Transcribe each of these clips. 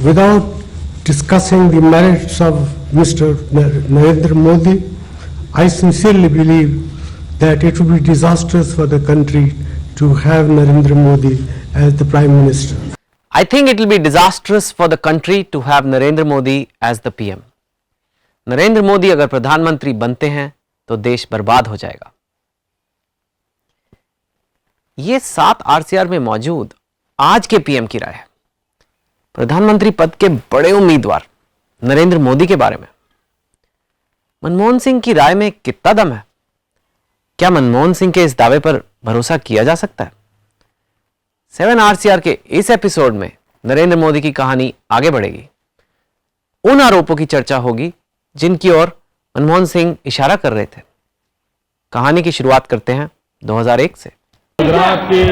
without discussing the merits of Mr. Narendra Modi, I sincerely believe that it would be disastrous for the country to have Narendra Modi as the Prime Minister. I think it will be disastrous for the country to have Narendra Modi as the PM. Narendra Modi अगर प्रधानमंत्री बनते हैं तो देश बर्बाद हो जाएगा। ये 7 RCR में मौजूद आज के पीएम की राय है। प्रधानमंत्री पद के बड़े उम्मीदवार नरेंद्र मोदी के बारे में। मनमोहन सिंह की राय में कितना दम है? क्या मनमोहन सिंह के इस दावे पर भरोसा किया जा सकता है? 7 RCR के इस एपिसोड में नरेंद्र मोदी की कहानी आगे बढ़ेगी। उन आरोपों की चर्चा होगी जिनकी ओर मनमोहन सिंह इशारा कर रहे थे। कहानी की शुरुआत करते हैं 2001 से। गुजरात की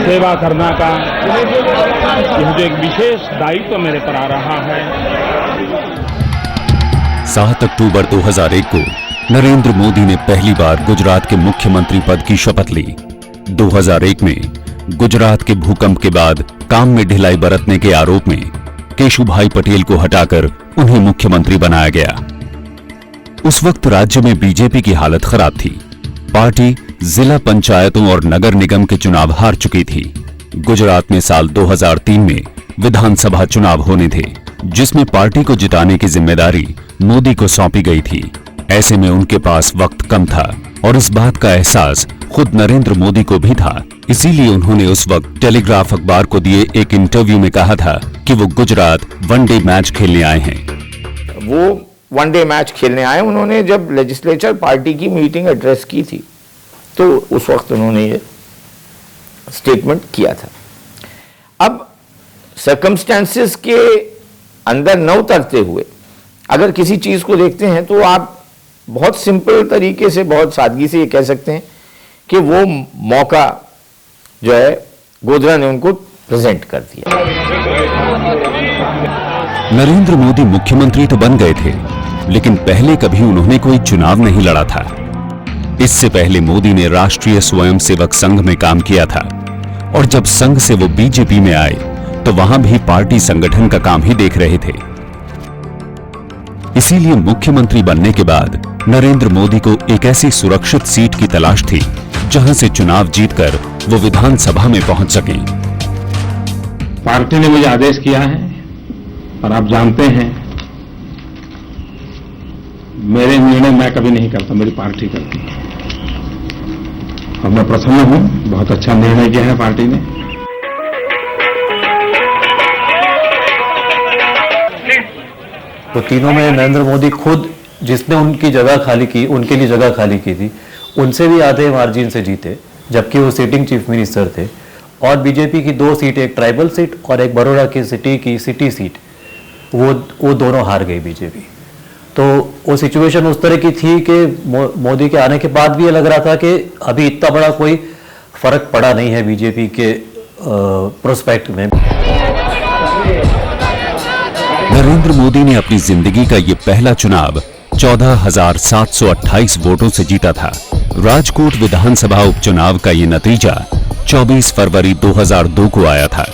सेवा करना का यह जो एक विशेष दायित्व मेरे पर आ रहा है। 7 अक्टूबर 2001 को नरेंद्र मोदी ने पहली बार गुजरात के मुख्यमंत्री पद की शपथ ली। 2001 में गुजरात के भूकंप के बाद काम में ढिलाई बरतने के आरोप में केशुभाई पटेल को हटाकर उन्हें मुख्यमंत्री बनाया गया। उस वक्त राज्य में बीजेपी की हालत खराब थी। पार्टी जिला पंचायतों और नगर निगम के चुनाव हार चुकी थी। गुजरात में साल 2003 में विधानसभा चुनाव होने थे, जिसमें पार्टी को जिताने की जिम्मेदारी मोदी को सौंपी गई थी। ऐसे में उनके पास वक्त कम था और इस बात का एहसास खुद नरेंद्र मोदी को भी था। इसीलिए उन्होंने उस वक्त टेलीग्राफ अखबार को दिए एक इंटरव्यू में कहा था कि वो गुजरात वनडे मैच खेलने आए हैं। वो वनडे मैच खेलने आए। उन्होंने जब लेजिस्लेचर पार्टी की मीटिंग एड्रेस की थी तो उस वक्त उन्होंने ये स्टेटमेंट किया था। अब सर्कमस्टेंसेस के अंदर न उतरते हुए अगर किसी चीज को देखते हैं तो आप बहुत सिंपल तरीके से, बहुत सादगी से ये कह सकते हैं कि वो मौका जो है गोधरा ने उनको प्रेजेंट कर दिया। नरेंद्र मोदी मुख्यमंत्री तो बन गए थे, लेकिन पहले कभी उन्होंने कोई चुनाव नहीं लड़ा था। इससे पहले मोदी ने राष्ट्रीय स्वयंसेवक संघ में काम किया था और जब संघ से वो बीजेपी में आए तो वहां भी पार्टी संगठन का काम ही देख रहे थे। इसीलिए मुख्यमंत्री बनने के बाद नरेंद्र मोदी को एक ऐसी सुरक्षित सीट की तलाश थी जहां से चुनाव जीतकर वो विधानसभा में पहुंच सकें। पार्टी ने मुझे आदेश किया है और आप जानते हैं मेरे निर्णय मैं कभी नहीं करता, मेरी पार्टी करती है और मैं प्रसन्न हूं। बहुत अच्छा निर्णय किया है पार्टी ने। तो तीनों में नरेंद्र मोदी खुद, जिसने उनकी जगह खाली की, उनके लिए जगह खाली की थी, उनसे भी आधे मार्जिन से जीते, जबकि वो सिटिंग चीफ मिनिस्टर थे। और बीजेपी की 2 सीट, एक ट्राइबल सीट और एक बड़ौदा की सिटी सीट, वो दोनों हार गई बीजेपी। तो वो सिचुएशन उस तरह की थी कि मोदी के आने के बाद भी ये लग रहा था कि अभी इतना बड़ा कोई फर्क पड़ा नहीं है बीजेपी के प्रोस्पेक्ट में। नरेंद्र मोदी ने अपनी जिंदगी का ये पहला चुनाव 14,728 वोटों से जीता था। राजकोट विधानसभा उपचुनाव का ये नतीजा 24 फरवरी 2002 को आया था,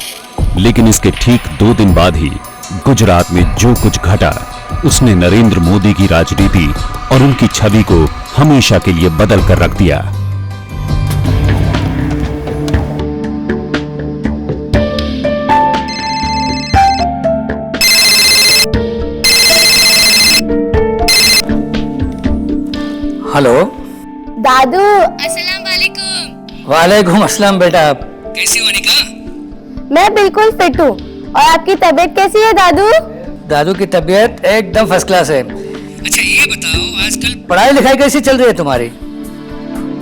लेकिन इसके ठीक 2 दिन बाद ही गुजरात में जो कुछ घटा उसने नरेंद्र मोदी की राजनीति और उनकी छवि को हमेशा के लिए बदल कर रख दिया। हेलो दादू, अस्सलाम वालेकुम। वालेकुम अस्सलाम बेटा। कैसी हो निका? मैं बिल्कुल फिट हूँ। और आपकी तबीयत कैसी है दादू? दादू की तबीयत एकदम फर्स्ट क्लास है। अच्छा ये बताओ, आजकल पढ़ाई लिखाई कैसी चल रही है तुम्हारी?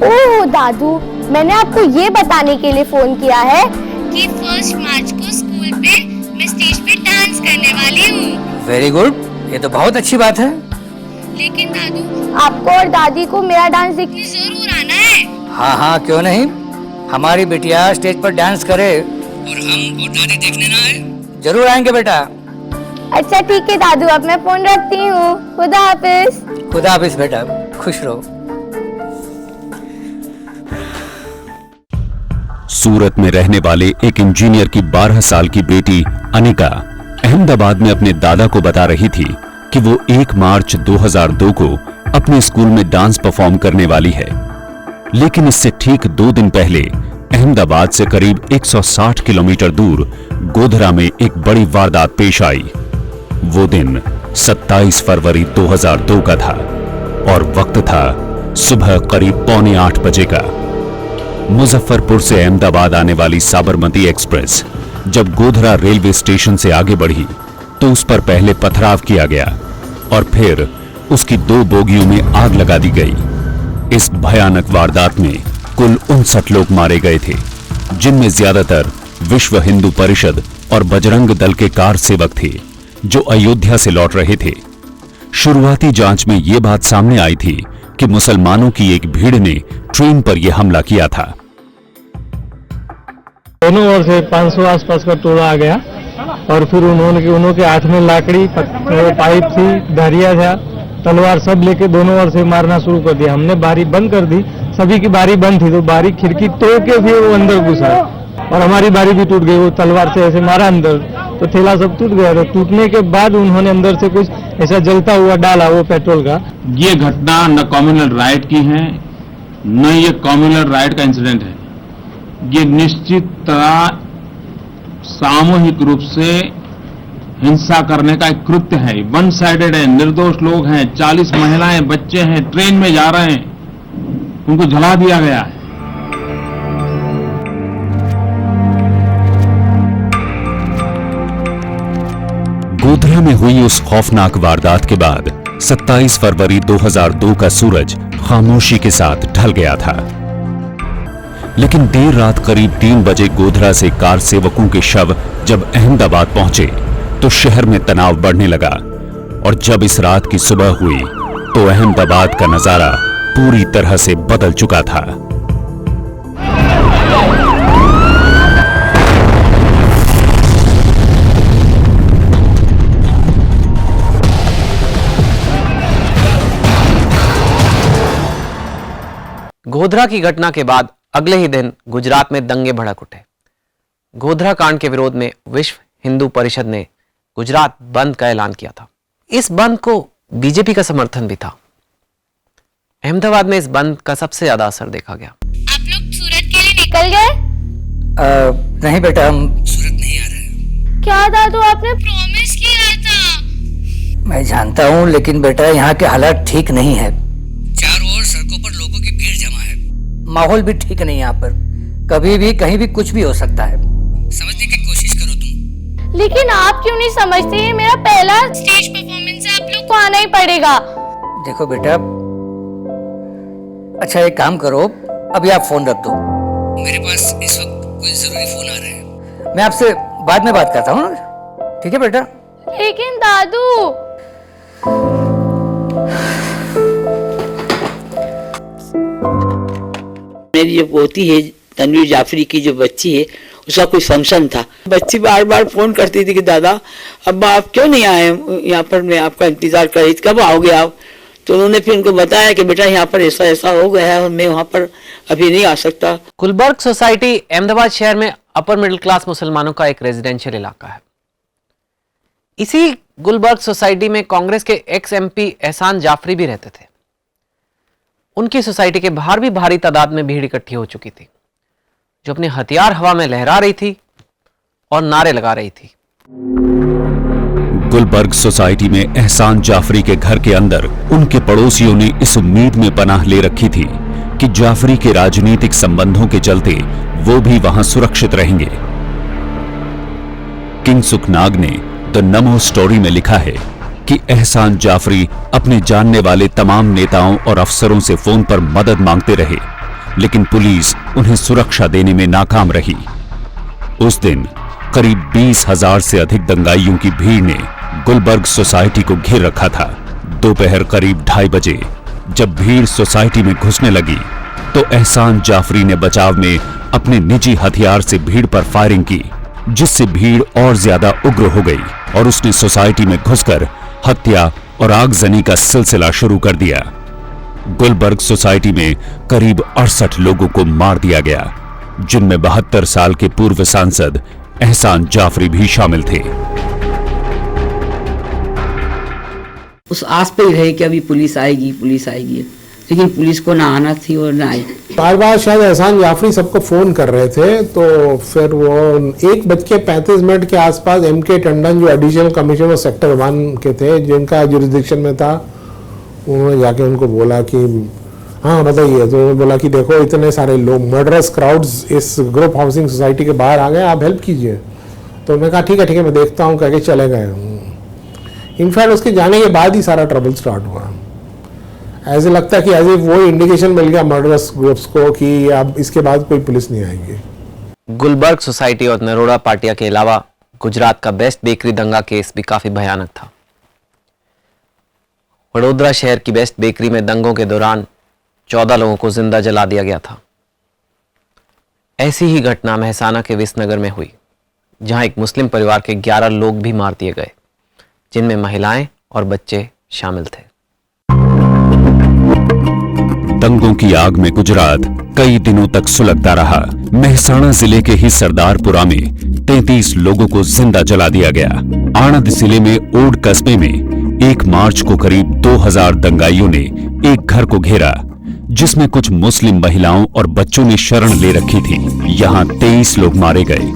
ओह दादू, मैंने आपको ये बताने के लिए फोन किया है कि 1 मार्च को स्कूल पे मैं स्टेज पे डांस करने वाली हूँ। वेरी गुड, ये तो बहुत अच्छी बात है। लेकिन दादू, आपको और दादी को मेरा डांस देखने जरूर आना है। हाँ हाँ, क्यों नहीं। हमारी बिटिया स्टेज पर डांस करे और हम और दादी देखने ना आए? जरूर आएंगे बेटा। अच्छा ठीक है दादू, अब मैं फोन रखती हूँ। खुदा हाफिज। खुदा हाफिज बेटा, खुश रहो। सूरत में रहने वाले एक इंजीनियर की 12 साल की बेटी अनिका अहमदाबाद में अपने दादा को बता रही थी कि वो 1 मार्च 2002 को अपने स्कूल में डांस परफॉर्म करने वाली है। लेकिन इससे ठीक 2 दिन पहले अहमदाबाद से करीब 160 किलोमीटर दूर गोधरा में एक बड़ी वारदात पेश आई। वो दिन 27 फरवरी 2002 का था और वक्त था सुबह करीब 7:45 बजे का। मुजफ्फरपुर से अहमदाबाद आने वाली साबरमती एक्सप्रेस जब गोधरा रेलवे स्टेशन से आगे बढ़ी तो उस पर पहले पथराव किया गया और फिर उसकी 2 बोगियों में आग लगा दी गई। इस भयानक वारदात में कुल 59 लोग मारे गए थे, जिनमें ज्यादातर विश्व हिंदू परिषद और बजरंग दल के कार सेवक थे जो अयोध्या से लौट रहे थे। शुरुआती जांच में यह बात सामने आई थी कि मुसलमानों की एक भीड़ ने ट्रेन पर यह हमला किया था। दोनों ओर से 500 आसपास का टोला आ गया और फिर उन्होंने हाथ में लाकड़ी, पाइप थी, धरिया था, तलवार सब लेके दोनों ओर से मारना शुरू कर दिया। हमने बारी बंद कर दी, सभी की बारी बंद थी तो बारी खिड़की तोड़ के फिर वो अंदर घुसा और हमारी बारी भी टूट गई। वो तलवार से ऐसे मारा अंदर तो थैला सब टूट गया। तो टूटने के बाद उन्होंने अंदर से कुछ ऐसा जलता हुआ डाला वो पेट्रोल का। ये घटना न कम्युनल राइट की है न ये कम्युनल राइट का इंसिडेंट है। ये निश्चित तरह सामूहिक रूप से हिंसा करने का एक कृत्य है। वन साइडेड है, निर्दोष लोग हैं, 40 महिलाएं, बच्चे हैं, ट्रेन में जा रहे हैं, उनको जला दिया गया है। गोधरा में हुई उस खौफनाक वारदात के बाद 27 फरवरी 2002 का सूरज खामोशी के साथ ढल गया था। लेकिन देर रात करीब 3 बजे गोधरा से कार सेवकों के शव जब अहमदाबाद पहुंचे तो शहर में तनाव बढ़ने लगा और जब इस रात की सुबह हुई तो अहमदाबाद का नजारा पूरी तरह से बदल चुका था। गोधरा की घटना के बाद अगले ही दिन गुजरात में दंगे भड़क उठे। गोधरा कांड के विरोध में विश्व हिंदू परिषद ने गुजरात बंद का ऐलान किया था। इस बंद को बीजेपी का समर्थन भी था। अहमदाबाद में इस बंद का सबसे ज्यादा असर देखा गया। आप लोग सूरत के लिए निकल गए? नहीं बेटा, हम सूरत नहीं आ रहे। क्या दादू, आपने प्रॉमिस किया था। मैं जानता हूँ, लेकिन बेटा यहाँ के हालात ठीक नहीं है। चारों ओर सड़कों पर लोगों की भीड़ जमा है, माहौल भी ठीक नहीं है। यहाँ पर कभी भी कहीं भी कुछ भी हो सकता है। समझने की कोशिश करो तुम। लेकिन आप क्यों नहीं समझते? ये मेरा पहला स्टेज परफॉर्मेंस है, आप लोग को आना ही पड़ेगा। देखो बेटा, अच्छा एक काम करो, अभी आप फोन रख दो। मेरे पास इस वक्त कोई जरूरी फोन आ रहे हैं, मैं आपसे बाद में बात करता हूँ, ठीक है बेटा? लेकिन दादू, मेरी जो पोती है तनवीर जाफरी की जो बच्ची है, उसका कोई फंक्शन था। बच्ची बार बार फोन करती थी कि दादा अब्बा आप क्यों नहीं आए यहाँ पर, मैं आपका इंतजार कर रही थी, कब आओगे आप? तो उन्होंने फिर उनको बताया कि बेटा यहाँ पर ऐसा ऐसा हो गया है और मैं वहाँ पर अभी नहीं आ सकता। गुलबर्ग सोसाइटी अहमदाबाद शहर में अपर मिडिल क्लास मुसलमानों का एक रेजिडेंशियल इलाका है। इसी गुलबर्ग सोसाइटी में कांग्रेस के एक्स एमपी एहसान जाफरी भी रहते थे। उनकी सोसाइटी के बाहर भी भारी तादाद में भीड़ इकट्ठी हो चुकी थी, जो अपने हथियार हवा में लहरा रही थी और नारे लगा रही थी। गुलबर्ग सोसाइटी में एहसान जाफरी के घर के अंदर उनके पड़ोसियों ने इस उम्मीद में पनाह ले रखी थी कि जाफरी के राजनीतिक संबंधों के चलते वो भी वहां सुरक्षित रहेंगे। किंग सुखनाग ने द नमो स्टोरी में लिखा है कि एहसान जाफरी अपने जानने वाले तमाम नेताओं और अफसरों से फोन पर मदद मांगते रहे, लेकिन पुलिस उन्हें सुरक्षा देने में नाकाम रही। उस दिन करीब 20,000 से अधिक दंगाइयों की भीड़ ने गुलबर्ग सोसाइटी को घेर रखा था। दोपहर करीब 2:30 बजे जब भीड़ सोसाइटी में घुसने लगी तो एहसान जाफरी ने बचाव में अपने निजी हथियार से भीड़ पर फायरिंग की, जिससे भीड़ और ज्यादा उग्र हो गई और उसने सोसाइटी में घुसकर हत्या और आगजनी का सिलसिला शुरू कर दिया। गुलबर्ग सोसाइटी में करीब 68 लोगों को मार दिया गया, जिनमें 72 साल के पूर्व सांसद एहसान जाफरी भी शामिल थे। उस आस पे ही रहे कि अभी पुलिस आएगी, लेकिन पुलिस को ना आना थी और ना आई। बार बार शायद एहसान जाफरी सबको फोन कर रहे थे, तो फिर वो 1:35 के आसपास MK टंडन जो एडिशनल कमिश्नर सेक्टर 1 के थे, जिनका जुरिस्डिक्शन में था, उन्होंने जाके उनको बोला कि हाँ बताइए। तो उन्होंने बोला कि देखो इतने सारे लोग मर्डरस क्राउड्स इस ग्रुप हाउसिंग सोसाइटी के बाहर आ गए, आप हेल्प कीजिए। तो उन्होंने कहा ठीक है मैं देखता हूँ, कह के चले गए। इनफैक्ट उसके जाने के बाद ही सारा ट्रबल स्टार्ट हुआ। ऐसे लगता है कि ऐसे वो इंडिकेशन मिल गया मर्डरस ग्रुप्स को कि अब इसके बाद कोई पुलिस नहीं आएगी। गुलबर्ग सोसाइटी और नरोड़ा पाटिया के अलावा गुजरात का बेस्ट बेकरी दंगा केस भी काफी भयानक था। वडोदरा शहर की बेस्ट बेकरी में दंगों के दौरान 14 लोगों को जिंदा जला दिया गया था। ऐसी ही घटना महसाना के विसनगर में हुई, जहां एक मुस्लिम परिवार के 11 लोग भी मार दिए गए, जिनमें महिलाएं और बच्चे शामिल थे। दंगों की आग में गुजरात कई दिनों तक सुलगता रहा। महसाना जिले के ही सरदारपुरा में 33 लोगों को जिंदा जला दिया गया। आणंद जिले में ओड कस्बे में 1 मार्च को करीब 2000 दंगाइयों ने एक घर को घेरा, जिसमें कुछ मुस्लिम महिलाओं और बच्चों ने शरण ले रखी थी। यहां 23 लोग मारे गए।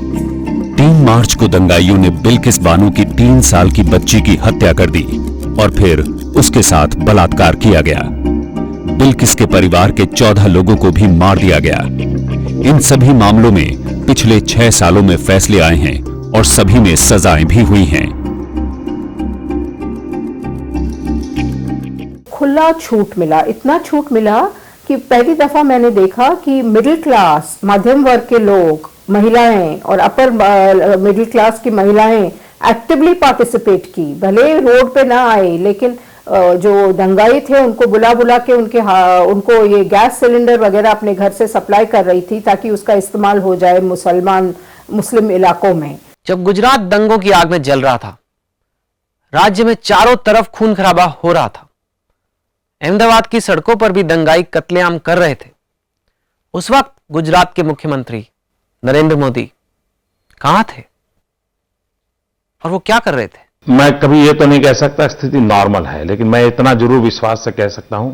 3 मार्च को दंगाइयों ने बिल्किस बानो की 3 साल की बच्ची की हत्या कर दी और फिर उसके साथ बलात्कार किया गया। बिल्किस के परिवार के 14 लोगों को भी मार दिया गया। इन सभी मामलों में पिछले 6 सालों में फैसले आए हैं और सभी में सजाएं भी हुई हैं। खुला छूट मिला, इतना छूट मिला कि पहली दफा मैंने देखा कि मिडिल क्लास, मध्यम वर्ग के लोग, महिलाएं और अपर मिडिल क्लास की महिलाएं एक्टिवली पार्टिसिपेट की। भले रोड पे ना आए, लेकिन जो दंगाई थे उनको बुला बुला के उनको ये गैस सिलेंडर वगैरह अपने घर से सप्लाई कर रही थी, ताकि उसका इस्तेमाल हो जाए मुस्लिम इलाकों में। जब गुजरात दंगों की आग में जल रहा था, राज्य में चारों तरफ खून खराबा हो रहा था, अहमदाबाद की सड़कों पर भी दंगाई कत्लेआम कर रहे थे, उस वक्त गुजरात के मुख्यमंत्री नरेंद्र मोदी कहां थे और वो क्या कर रहे थे? मैं कभी ये तो नहीं कह सकता स्थिति नॉर्मल है, लेकिन मैं इतना जरूर विश्वास से कह सकता हूं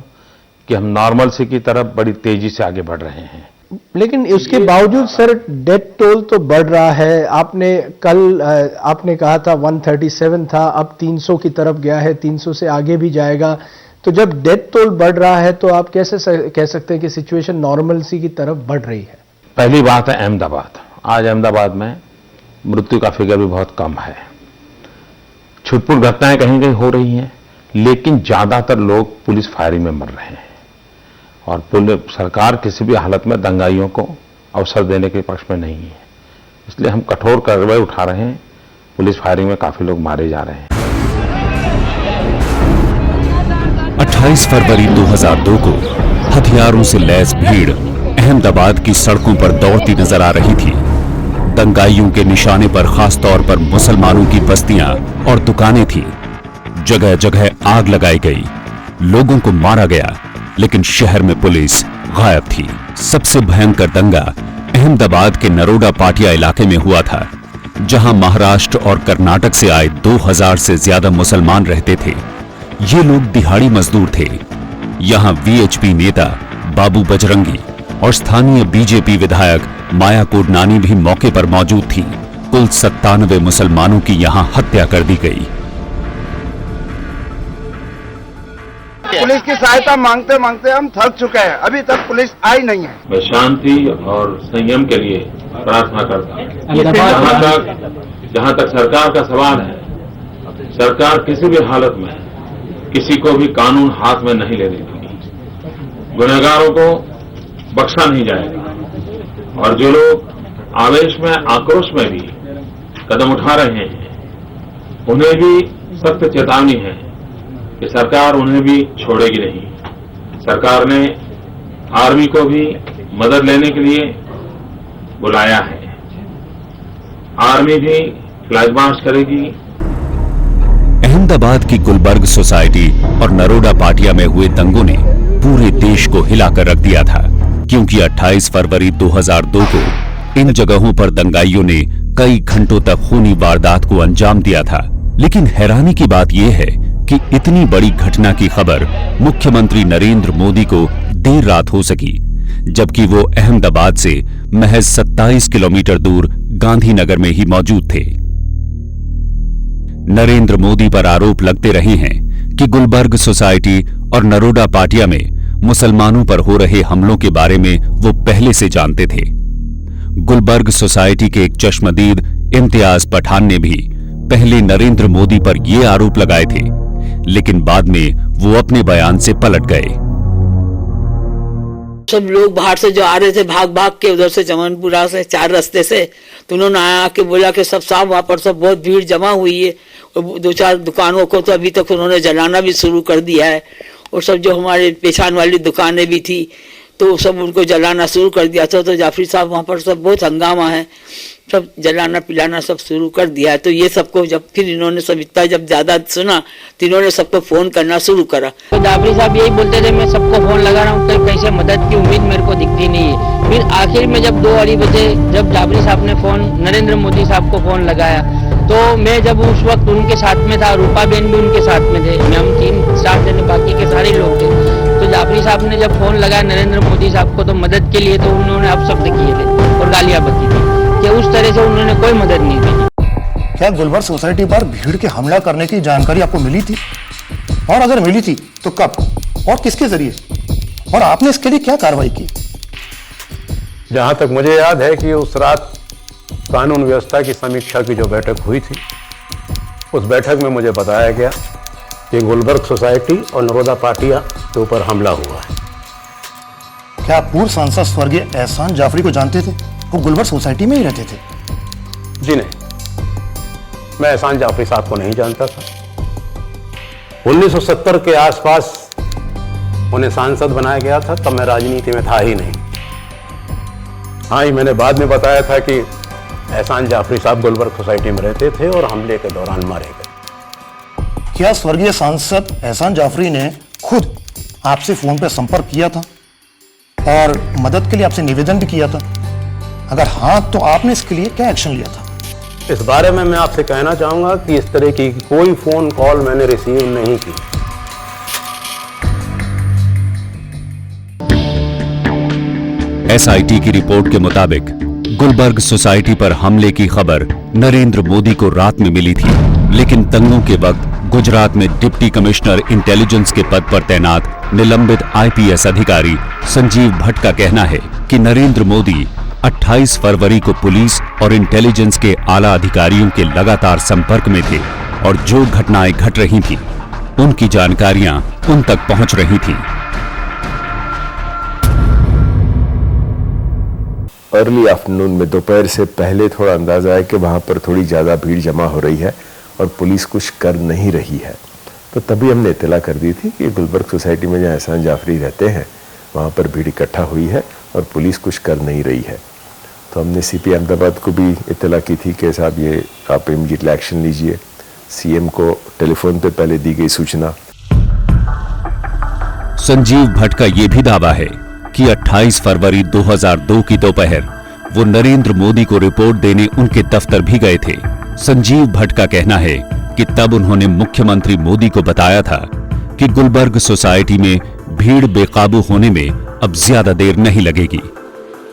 कि हम नॉर्मल सी की तरफ बड़ी तेजी से आगे बढ़ रहे हैं। लेकिन उसके बावजूद सर डेथ टोल तो बढ़ रहा है। आपने कल आपने कहा था 137 था, अब 300 की तरफ गया है, 300 से आगे भी जाएगा। तो जब डेथ टोल बढ़ रहा है तो आप कैसे कह सकते हैं कि सिचुएशन नॉर्मल सी की तरफ बढ़ रही है? पहली बात है अहमदाबाद। आज अहमदाबाद में मृत्यु का फिगर भी बहुत कम है। छुटपुट घटनाएं कहीं कहीं हो रही हैं, लेकिन ज्यादातर लोग पुलिस फायरिंग में मर रहे हैं और सरकार किसी भी हालत में दंगाइयों को अवसर देने के पक्ष में नहीं है। इसलिए हम कठोर कार्रवाई उठा रहे हैं। पुलिस फायरिंग में काफी लोग मारे जा रहे हैं। 28 फरवरी 2002 को हथियारों से लैस भीड़ अहमदाबाद की सड़कों पर दौड़ती नजर आ रही थी। दंगाइयों के निशाने पर खास तौर पर मुसलमानों की बस्तियां और दुकानें थी। जगह जगह आग लगाई गई, लोगों को मारा गया, लेकिन शहर में पुलिस गायब थी। सबसे भयंकर दंगा अहमदाबाद के नरोड़ा पाटिया इलाके में हुआ था, जहां महाराष्ट्र और कर्नाटक से आए 2000 से ज्यादा मुसलमान रहते थे। ये लोग दिहाड़ी मजदूर थे। यहां वीएचपी नेता बाबू बजरंगी और स्थानीय बीजेपी विधायक माया कोडनानी भी मौके पर मौजूद थी। कुल 97 मुसलमानों की यहां हत्या कर दी गई। पुलिस की सहायता मांगते मांगते हम थक चुके हैं, अभी तक पुलिस आई नहीं है। मैं शांति और संयम के लिए प्रार्थना करता हूं। जहां तक सरकार का सवाल है, सरकार किसी भी हालत में किसी को भी कानून हाथ में नहीं लेने देगी। गुनहगारों को बख्शा नहीं जाएगा और जो लोग आवेश में, आक्रोश में भी कदम उठा रहे हैं, उन्हें भी सख्त चेतावनी है कि सरकार उन्हें भी छोड़ेगी नहीं। सरकार ने आर्मी को भी मदद लेने के लिए बुलाया है। आर्मी भी फ्लैग मार्च करेगी। अहमदाबाद की गुलबर्ग सोसाइटी और नरोड़ा पाटिया में हुए दंगों ने पूरे देश को हिलाकर रख दिया था। क्योंकि 28 फरवरी 2002 को इन जगहों पर दंगाइयों ने कई घंटों तक खूनी वारदात को अंजाम दिया था। लेकिन हैरानी की बात यह है कि इतनी बड़ी घटना की खबर मुख्यमंत्री नरेंद्र मोदी को देर रात हो सकी, जबकि वो अहमदाबाद से महज 27 किलोमीटर दूर गांधीनगर में ही मौजूद थे। नरेंद्र मोदी पर आरोप लगते रहे हैं कि गुलबर्ग सोसाइटी और नरोडा पाटिया में मुसलमानों पर हो रहे हमलों के बारे में वो पहले से जानते थे। गुलबर्ग सोसाइटी के एक चश्मदीद इम्तियाज पठान ने भी पहले नरेंद्र मोदी पर ये आरोप लगाए थे, लेकिन बाद में वो अपने बयान से पलट गए। सब लोग बाहर से जो आ रहे थे भाग भाग के उधर से चमनपुरा से 4 रास्ते से, तो उन्होंने आया के बोला कि सब साहब वहां पर सब बहुत भीड़ जमा हुई है, और 2-4 दुकानों को तो अभी तक उन्होंने जलाना भी शुरू कर दिया है, और सब जो हमारे पेशान वाली दुकानें भी थी तो सब उनको जलाना शुरू कर दिया था। तो जाफरी साहब वहाँ पर सब बहुत हंगामा है, सब जलाना पिलाना सब शुरू कर दिया है। तो ये सबको जब फिर इन्होंने सब इतना जब ज्यादा सुना तो इन्होंने सबको फोन करना शुरू करा। तो जाफरी साहब यही बोलते थे मैं सबको फोन लगा रहा हूँ, कहीं से मदद की उम्मीद मेरे को दिखती नहीं है। फिर आखिर में जब 2 बजे जब जाफरी साहब ने फोन नरेंद्र मोदी साहब को फोन लगाया, तो मैं जब उस वक्त उनके साथ में था, रूपा बेन भी उनके साथ में थे, हम 3-4 जने बाकी के सारे लोग थे। तो जाफरी साहब ने जब फोन लगाया नरेंद्र मोदी साहब को तो मदद के लिए, तो उन्होंने अपशब्द किए थे और गालियां बकी थी कि उस तरह से उन्होंने कोई मदद नहीं दी। क्या गुलबर्ग सोसाइटी पर भीड़ के हमला करने की जानकारी आपको मिली थी? और अगर मिली थी तो कब और किसके जरिए, और आपने इसके लिए क्या कार्रवाई की? जहां तक मुझे याद है कि उस रात कानून व्यवस्था की समीक्षा की जो बैठक हुई थी, उस बैठक में मुझे बताया गया कि गुलबर्ग सोसाइटी और नरोदा पाटिया के ऊपर हमला हुआ है। क्या आप पूर्व सांसद स्वर्गीय एहसान जाफरी को जानते थे? वो गुलबर्ग सोसाइटी में ही रहते थे। जी नहीं, मैं एहसान जाफरी साहब को नहीं जानता था। 1970 के आसपास उन्हें सांसद बनाया गया था, तब मैं राजनीति में था ही नहीं। हाँ ही मैंने बाद में बताया था कि एहसान जाफरी साहब गुलबर्ग सोसाइटी में रहते थे और हमले के दौरान मारे गए। क्या स्वर्गीय सांसद एहसान जाफरी ने खुद आपसे फोन पर संपर्क किया था और मदद के लिए आपसे निवेदन भी किया था? अगर हाँ, तो आपने इसके लिए क्या एक्शन लिया था? इस बारे में मैं आपसे कहना चाहूंगा कि इस तरह की कोई फोन कॉल मैंने रिसीव नहीं की। एसआईटी की रिपोर्ट के मुताबिक गुलबर्ग सोसाइटी पर हमले की खबर नरेंद्र मोदी को रात में मिली थी, लेकिन दंगों के वक्त गुजरात में डिप्टी कमिश्नर इंटेलिजेंस के पद पर तैनात निलंबित आईपीएस अधिकारी संजीव भट्ट का कहना है कि नरेंद्र मोदी 28 फरवरी को पुलिस और इंटेलिजेंस के आला अधिकारियों के लगातार संपर्क में थे और जो घटनाएं घट रही थीं, उनकी जानकारियां उन तक पहुंच रही थीं। अर्ली आफ्टरनून में दोपहर से पहले थोड़ा अंदाजा है कि वहाँ पर थोड़ी ज़्यादा भीड़ जमा हो रही है और पुलिस कुछ कर नहीं रही है। तो तभी हमने इत्तला कर दी थी कि गुलबर्ग सोसाइटी में जहाँ एहसान जाफरी रहते हैं वहाँ पर भीड़ इकट्ठा हुई है और पुलिस कुछ कर नहीं रही है। तो हमने सीपी अहमदाबाद को भी इत्तला की थी कि साहब ये आप इमीडिएट एक्शन लीजिए। सीएम को टेलीफोन पे पहले दी गई सूचना। संजीव भट्ट का यह भी दावा है कि 28 फरवरी 2002 की दोपहर वो नरेंद्र मोदी को रिपोर्ट देने उनके दफ्तर भी गए थे। संजीव भट्ट का कहना है कि तब उन्होंने मुख्यमंत्री मोदी को बताया था कि गुलबर्ग सोसाइटी में भीड़ बेकाबू होने में अब ज्यादा देर नहीं लगेगी,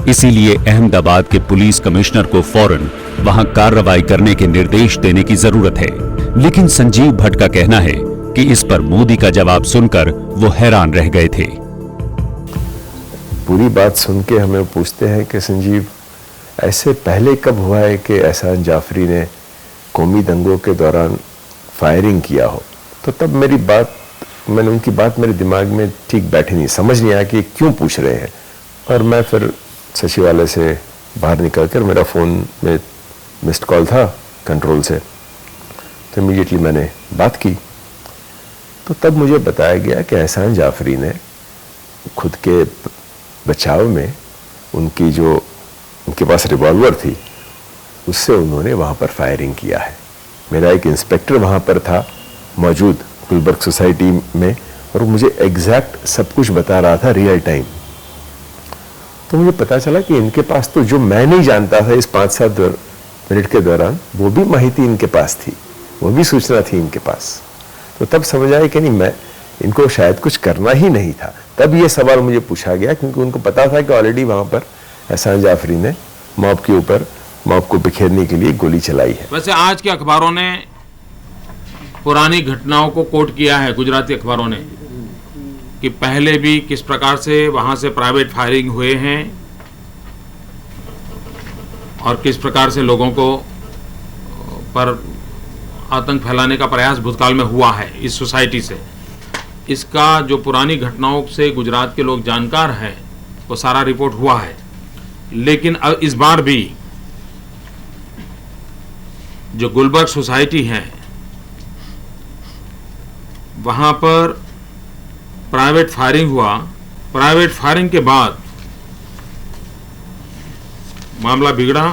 इसीलिए अहमदाबाद के पुलिस कमिश्नर को फौरन वहां कार्रवाई करने के निर्देश देने की जरूरत है। लेकिन संजीव भट्ट का कहना है कि इस पर मोदी का जवाब सुनकर वो हैरान रह गए थे। पूरी बात सुन के हमें पूछते हैं कि संजीव, ऐसे पहले कब हुआ है कि एहसान जाफरी ने कौमी दंगों के दौरान फायरिंग किया हो? तो तब मैंने उनकी बात मेरे दिमाग में ठीक बैठी नहीं, समझ नहीं आया कि क्यों पूछ रहे हैं। और मैं फिर सचिवालय से बाहर निकलकर, मेरा फ़ोन में मिस्ड कॉल था कंट्रोल से, तो इमीडिएटली मैंने बात की। तो तब मुझे बताया गया कि एहसान जाफरी ने खुद के बचाव में उनके पास रिवॉल्वर थी, उससे उन्होंने वहाँ पर फायरिंग किया है। मेरा एक इंस्पेक्टर वहाँ पर था मौजूद गुलबर्ग सोसाइटी में, और मुझे एग्जैक्ट सब कुछ बता रहा था रियल टाइम। तो मुझे पता चला कि इनके पास तो जो मैं नहीं जानता था इस 5-7 मिनट के दौरान, वो भी माहिती इनके पास थी, वो भी सूचना थी इनके पास। तो तब समझ आया कि नहीं, मैं इनको शायद कुछ करना ही नहीं था। तब ये सवाल मुझे पूछा गया, क्योंकि उनको पता था कि ऑलरेडी वहां पर एहसान जाफरी ने मॉब के ऊपर मॉब को बिखेरने के लिए गोली चलाई है। वैसे आज के अखबारों ने पुरानी घटनाओं को कोट किया है, गुजराती अखबारों ने, कि पहले भी किस प्रकार से वहां से प्राइवेट फायरिंग हुए हैं और किस प्रकार से लोगों को पर आतंक फैलाने का प्रयास भूतकाल में हुआ है इस सोसाइटी से। इसका जो पुरानी घटनाओं से गुजरात के लोग जानकार हैं वो सारा रिपोर्ट हुआ है। लेकिन अब इस बार भी जो गुलबर्ग सोसाइटी है वहां पर प्राइवेट फायरिंग हुआ। प्राइवेट फायरिंग के बाद मामला बिगड़ा।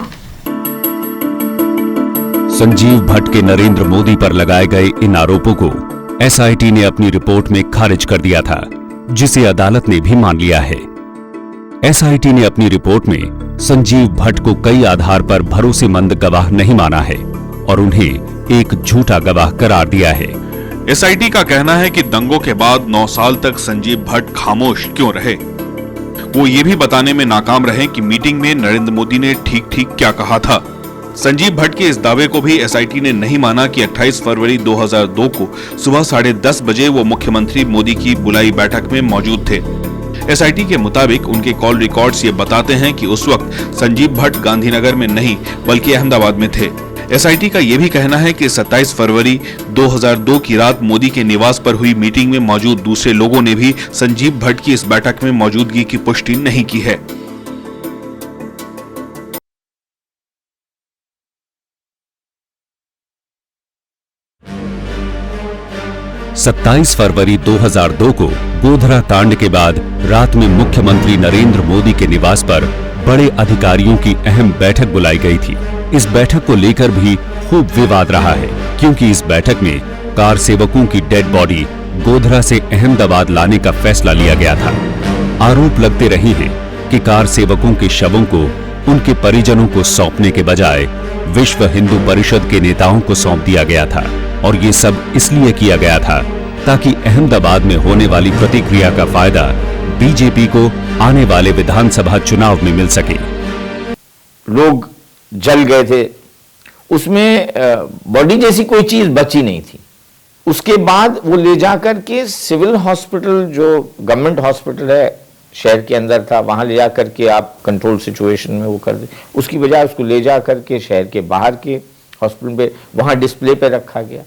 संजीव भट्ट के नरेंद्र मोदी पर लगाए गए इन आरोपों को एसआईटी ने अपनी रिपोर्ट में खारिज कर दिया था, जिसे अदालत ने भी मान लिया है। एसआईटी ने अपनी रिपोर्ट में संजीव भट्ट को कई आधार पर भरोसेमंद गवाह नहीं माना है और उन्हें एक झूठा गवाह करार दिया है। एसआईटी का कहना है कि दंगों के बाद 9 साल तक संजीव भट्ट खामोश क्यों रहे। वो ये भी बताने में नाकाम रहे कि मीटिंग में नरेंद्र मोदी ने ठीक ठीक क्या कहा था। संजीव भट्ट के इस दावे को भी एसआईटी ने नहीं माना कि 28 फरवरी 2002 को सुबह 10:30 बजे वो मुख्यमंत्री मोदी की बुलाई बैठक में मौजूद थे। एसआईटी के मुताबिक उनके कॉल रिकॉर्ड्स ये बताते हैं कि उस वक्त संजीव भट्ट गांधीनगर में नहीं बल्कि अहमदाबाद में थे। एसआईटी का यह भी कहना है कि 27 फरवरी 2002 की रात मोदी के निवास पर हुई मीटिंग में मौजूद दूसरे लोगों ने भी संजीव भट्ट की इस बैठक में मौजूदगी की पुष्टि नहीं की है। 27 फरवरी 2002 को गोधरा कांड के बाद रात में मुख्यमंत्री नरेंद्र मोदी के निवास पर बड़े अधिकारियों की अहम बैठक बुलाई गई थी। इस बैठक को लेकर भी खूब विवाद रहा है, क्योंकि इस बैठक में कार सेवकों की डेड बॉडी गोधरा से अहमदाबाद लाने का फैसला लिया गया था। आरोप लगते रहे हैं कि कार सेवकों के शवों को उनके परिजनों को सौंपने के बजाय विश्व हिंदू परिषद के नेताओं को सौंप दिया गया था, और ये सब इसलिए किया गया था ताकि अहमदाबाद में होने वाली प्रतिक्रिया का फायदा बीजेपी को आने वाले विधानसभा चुनाव में मिल सके। लोग जल गए थे, उसमें बॉडी जैसी कोई चीज बची नहीं थी। उसके बाद वो ले जाकर के सिविल हॉस्पिटल, जो गवर्नमेंट हॉस्पिटल है शहर के अंदर था, वहां ले जाकर के आप कंट्रोल सिचुएशन में वो कर दे। उसकी बजाय उसको ले जाकर के शहर के बाहर के हॉस्पिटल पे वहां डिस्प्ले पे रखा गया।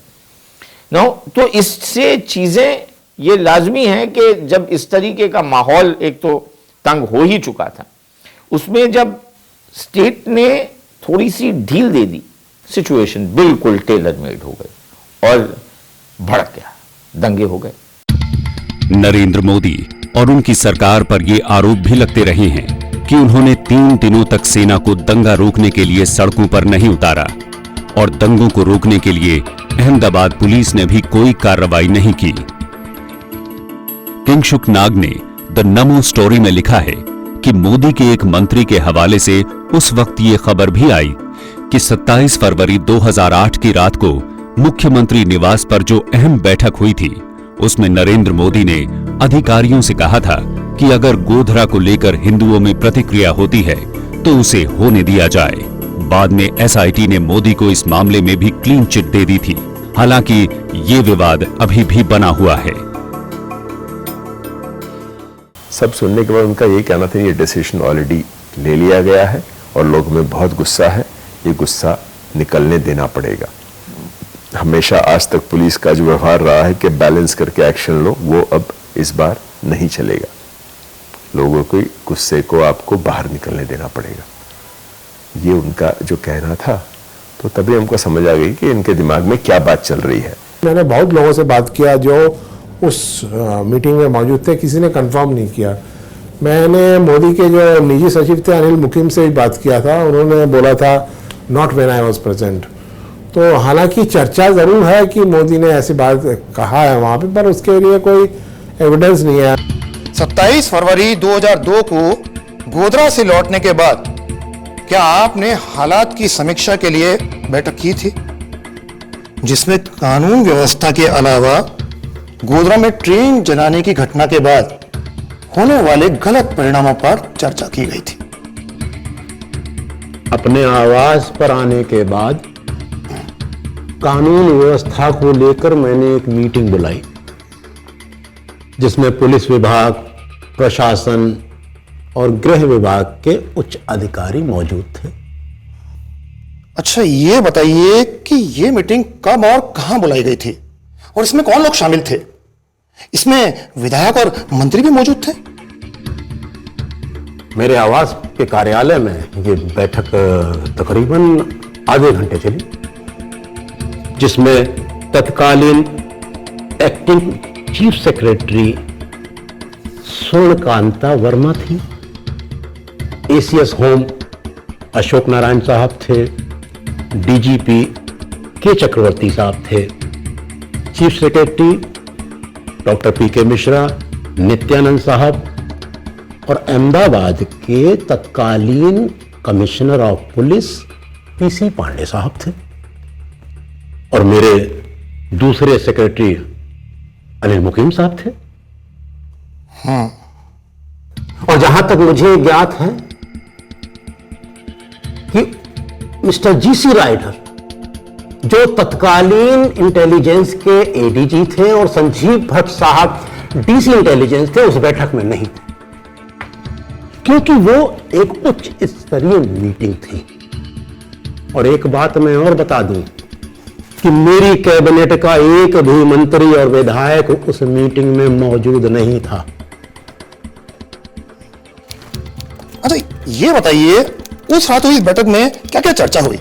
नो, तो इससे चीजें ये लाजमी है कि जब इस तरीके का माहौल एक तो तंग हो ही चुका था, उसमें जब स्टेट ने थोड़ी सी ढील दे दी, सिचुएशन बिल्कुल टेलर मेड हो गई और भड़क गया, दंगे हो गए। नरेंद्र मोदी और उनकी सरकार पर ये आरोप भी लगते रहे हैं कि उन्होंने 3 दिनों तक सेना को दंगा रोकने के लिए सड़कों पर नहीं उतारा, और दंगों को रोकने के लिए अहमदाबाद पुलिस ने भी कोई कार्रवाई नहीं की। किंगशुक नाग ने द नमो स्टोरी में लिखा है कि मोदी के एक मंत्री के हवाले से उस वक्त ये खबर भी आई कि 27 फरवरी 2008 की रात को मुख्यमंत्री निवास पर जो अहम बैठक हुई थी, उसमें नरेंद्र मोदी ने अधिकारियों से कहा था कि अगर गोधरा को लेकर हिंदुओं में प्रतिक्रिया होती है तो उसे होने दिया जाए। बाद में एसआईटी ने मोदी को इस मामले में भी क्लीन चिट दे दी थी। हालांकि ये विवाद अभी भी बना हुआ है। सब सुनने के बाद उनका ये कहना था ये डिसीजन ऑलरेडी ले लिया गया है और लोगों में बहुत गुस्सा है, ये गुस्सा निकलने देना पड़ेगा। हमेशा आज तक पुलिस का जो व्यवहार रहा है कि बैलेंस करके एक्शन लो, वो अब इस बार नहीं चलेगा। लोगों के गुस्से को आपको बाहर निकलने देना पड़ेगा, ये उनका जो कहना था। तो तभी हमको समझ आ गई कि इनके दिमाग में क्या बात चल रही है। मैंने बहुत लोगों से बात किया जो उस मीटिंग में मौजूद थे, किसी ने कंफर्म नहीं किया। मैंने मोदी के जो निजी सचिव थे अनिल मुकिम से भी बात किया था, उन्होंने बोला था not when I was present. तो हालांकि चर्चा जरूर है कि मोदी ने ऐसी बात कहा है वहां पे, पर उसके लिए कोई एविडेंस नहीं है। 27 फरवरी 2002 को गोधरा से लौटने के बाद क्या आपने हालात की समीक्षा के लिए बैठक की थी, जिसमें कानून व्यवस्था के अलावा गोधरा में ट्रेन जलाने की घटना के बाद होने वाले गलत परिणामों पर चर्चा की गई थी? अपने आवास पर आने के बाद कानून व्यवस्था को लेकर मैंने एक मीटिंग बुलाई, जिसमें पुलिस विभाग, प्रशासन और गृह विभाग के उच्च अधिकारी मौजूद थे। अच्छा, ये बताइए कि ये मीटिंग कब और कहां बुलाई गई थी और इसमें कौन लोग शामिल थे? इसमें विधायक और मंत्री भी मौजूद थे? मेरे आवास के कार्यालय में ये बैठक तकरीबन आधे घंटे चली, जिसमें तत्कालीन एक्टिंग चीफ सेक्रेटरी स्वर्णकांता वर्मा थी, एसीएस होम अशोक नारायण साहब थे, डीजीपी के चक्रवर्ती साहब थे, chief secretary doctor P K Mishra, Nityanand साहब और अहमदाबाद के तत्कालीन commissioner of police P C Pandey साहब थे, और मेरे दूसरे सेक्रेटरी अनिल मुकीम साहब थे। और जहां तक मुझे ज्ञात है कि मिस्टर जीसी राइडर, जो तत्कालीन इंटेलिजेंस के एडीजी थे, और संजीव भट्ट साहब डीसी इंटेलिजेंस थे, उस बैठक में नहीं थे, क्योंकि वो एक उच्च स्तरीय मीटिंग थी। और एक बात मैं और बता दूं कि मेरी कैबिनेट का एक भी मंत्री और विधायक उस मीटिंग में मौजूद नहीं था। अच्छा, ये बताइए उस रात हुई इस बैठक में क्या क्या चर्चा हुई?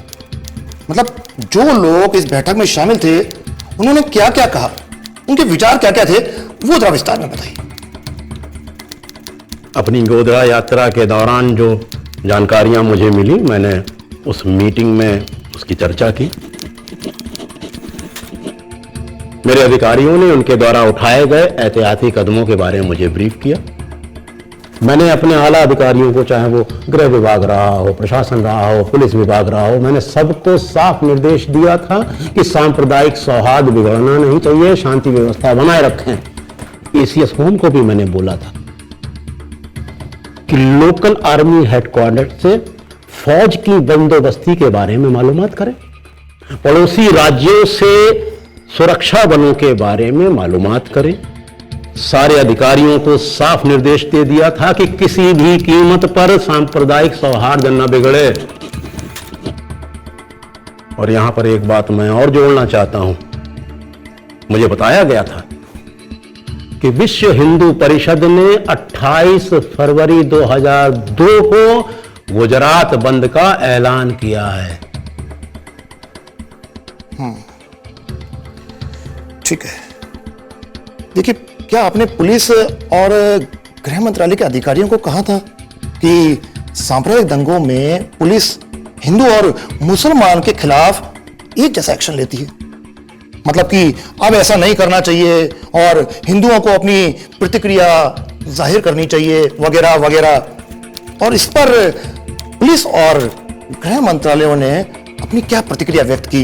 मतलब जो लोग इस बैठक में शामिल थे उन्होंने क्या क्या कहा, उनके विचार क्या क्या थे, वो जरा विस्तार में बताइए। अपनी गोधरा यात्रा के दौरान जो जानकारियां मुझे मिली, मैंने उस मीटिंग में उसकी चर्चा की। मेरे अधिकारियों ने उनके द्वारा उठाए गए एहतियाती कदमों के बारे में मुझे ब्रीफ किया। मैंने अपने आला अधिकारियों को, चाहे वो गृह विभाग रहा हो, प्रशासन रहा हो, पुलिस विभाग रहा हो, मैंने सबको साफ निर्देश दिया था कि सांप्रदायिक सौहार्द बिगड़ना नहीं चाहिए, शांति व्यवस्था बनाए रखें। एसीएस होम को भी मैंने बोला था कि लोकल आर्मी हेडक्वार्टर से फौज की बंदोबस्ती के बारे में मालूमात करें, पड़ोसी राज्यों से सुरक्षा बलों के बारे में मालूमात करें। सारे अधिकारियों को साफ निर्देश दे दिया था कि किसी भी कीमत पर सांप्रदायिक सौहार्द न बिगड़े। और यहां पर एक बात मैं और जोड़ना चाहता हूं। मुझे बताया गया था कि विश्व हिंदू परिषद ने 28 फरवरी 2002 को गुजरात बंद का ऐलान किया है। ठीक है, देखिए, क्या आपने पुलिस और गृह मंत्रालय के अधिकारियों को कहा था कि सांप्रदायिक दंगों में पुलिस हिंदू और मुसलमान के खिलाफ एक जैसा एक्शन लेती है? मतलब कि अब ऐसा नहीं करना चाहिए और हिंदुओं को अपनी प्रतिक्रिया जाहिर करनी चाहिए वगैरह वगैरह। और इस पर पुलिस और गृह मंत्रालयों ने अपनी क्या प्रतिक्रिया व्यक्त की,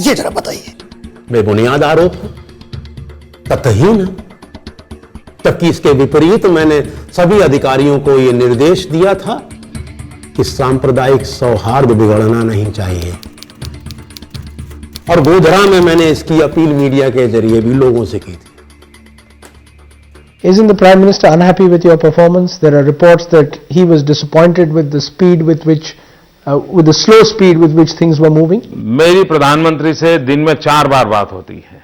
ये जरा बताइए। बेबुनियाद आरोप, तथहीन, जबकि इसके विपरीत मैंने सभी अधिकारियों को यह निर्देश दिया था कि सांप्रदायिक सौहार्द बिगड़ना नहीं चाहिए। और गोधरा में मैंने इसकी अपील मीडिया के जरिए भी लोगों से की थी। Isn't the Prime Minister unhappy with your performance? There are reports that he was disappointed with the speed with which, with the slow speed with which things were moving. मेरी प्रधानमंत्री से दिन में 4 बार बात होती है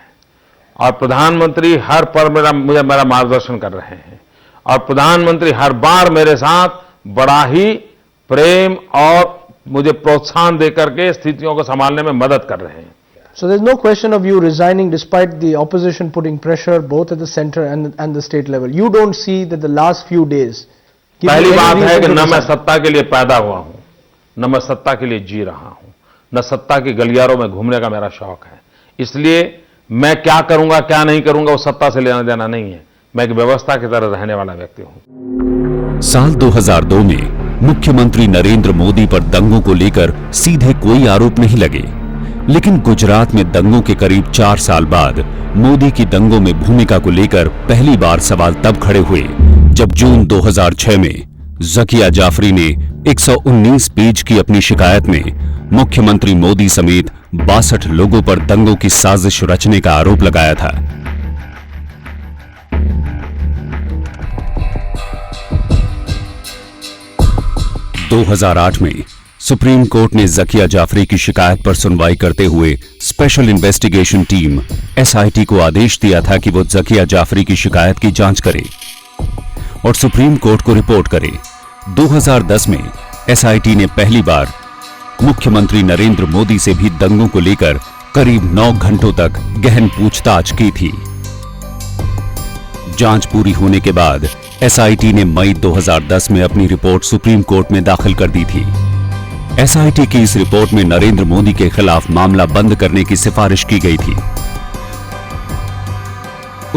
और प्रधानमंत्री हर पर मेरा मार्गदर्शन कर रहे हैं और प्रधानमंत्री हर बार मेरे साथ बड़ा ही प्रेम और मुझे प्रोत्साहन देकर के स्थितियों को संभालने में मदद कर रहे हैं। So there's no question of you resigning despite the opposition putting pressure both at the center and the state level. You don't see that the last few days. पहली बात है कि न मैं सत्ता के लिए पैदा हुआ हूं, न मैं सत्ता के लिए जी रहा हूं, न सत्ता के गलियारों में घूमने का मेरा शौक है। इसलिए मैं क्या करूंगा क्या नहीं करूंगा वो सत्ता से लेना देना नहीं है। मैं एक व्यवस्था की तरह रहने वाला व्यक्ति हूं। साल 2002 में मुख्यमंत्री नरेंद्र मोदी पर दंगों को लेकर सीधे कोई आरोप नहीं लगे, लेकिन गुजरात में दंगों के करीब 4 साल बाद मोदी की दंगों में भूमिका को लेकर पहली बार सवाल तब खड़े हुए जब जून 2006 में जकिया जाफरी ने 119 पेज की अपनी शिकायत में मुख्यमंत्री मोदी समेत 62 लोगों पर दंगों की साजिश रचने का आरोप लगाया था। दो 2008 में सुप्रीम कोर्ट ने जकिया जाफरी की शिकायत पर सुनवाई करते हुए स्पेशल इन्वेस्टिगेशन टीम एसआईटी को आदेश दिया था कि वो जकिया जाफरी की शिकायत की जांच करे और सुप्रीम कोर्ट को रिपोर्ट करे। 2010 में एसआईटी ने पहली बार मुख्यमंत्री नरेंद्र मोदी से भी दंगों को लेकर करीब 9 घंटों तक गहन पूछताछ की थी। जांच पूरी होने के बाद एसआईटी ने मई 2010 में अपनी रिपोर्ट सुप्रीम कोर्ट में दाखिल कर दी थी। एसआईटी की इस रिपोर्ट में नरेंद्र मोदी के खिलाफ मामला बंद करने की सिफारिश की गई थी।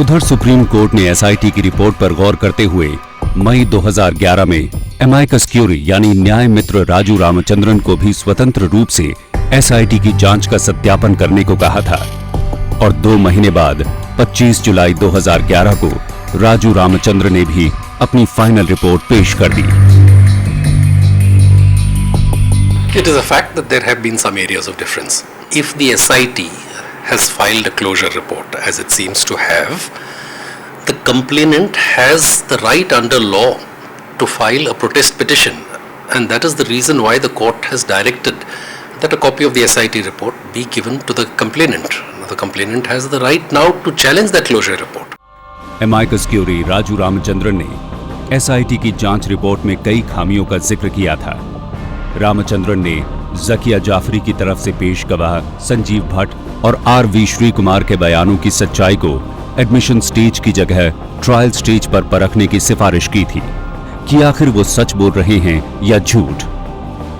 उधर सुप्रीम कोर्ट ने एसआईटी की रिपोर्ट पर गौर करते हुए मई 2011 में एमाइकस क्यूरी यानी न्याय मित्र राजू रामचंद्रन को भी स्वतंत्र रूप से एसआईटी की जांच का सत्यापन करने को कहा था और 2 महीने बाद 25 जुलाई 2011 को राजू रामचंद्र ने भी अपनी फाइनल रिपोर्ट पेश कर दी। It is a fact that there have been some areas of difference. If the SIT has filed a closure report, as it seems to have, the complainant has the right under law to file a protest petition, and that is the reason why the court has directed that a copy of the SIT report be given to the complainant. The complainant has the right now to challenge that closure report. Amicus curiae Raju Ramachandran ने SIT की जांच report में कई खामियों का जिक्र किया था। रामचंद्रन ने जकिया जाफरी की तरफ से पेश गवाह संजीव भट्ट और आर.वी. श्री कुमार के बयानों की सच्चाई को एडमिशन स्टेज की जगह ट्रायल स्टेज पर परखने की सिफारिश की थी कि आखिर वो सच बोल रहे हैं या झूठ।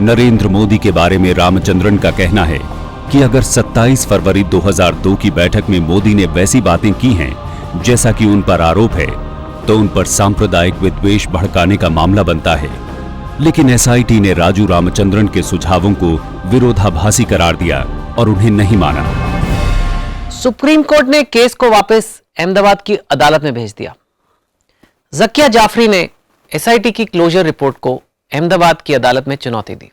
नरेंद्र मोदी के बारे में रामचंद्रन का कहना है कि अगर 27 फरवरी 2002 की बैठक में मोदी ने वैसी बातें की हैं जैसा कि उन पर आरोप है, तो उन पर सांप्रदायिक विद्वेष भड़काने का मामला बनता है। लेकिन एसआईटी ने राजू रामचंद्रन के सुझावों को विरोधाभासी करार दिया और उन्हें नहीं माना। सुप्रीम कोर्ट ने केस को वापस अहमदाबाद की अदालत में भेज दिया। जकिया जाफरी ने एसआईटी की क्लोजर रिपोर्ट को अहमदाबाद की अदालत में चुनौती दी।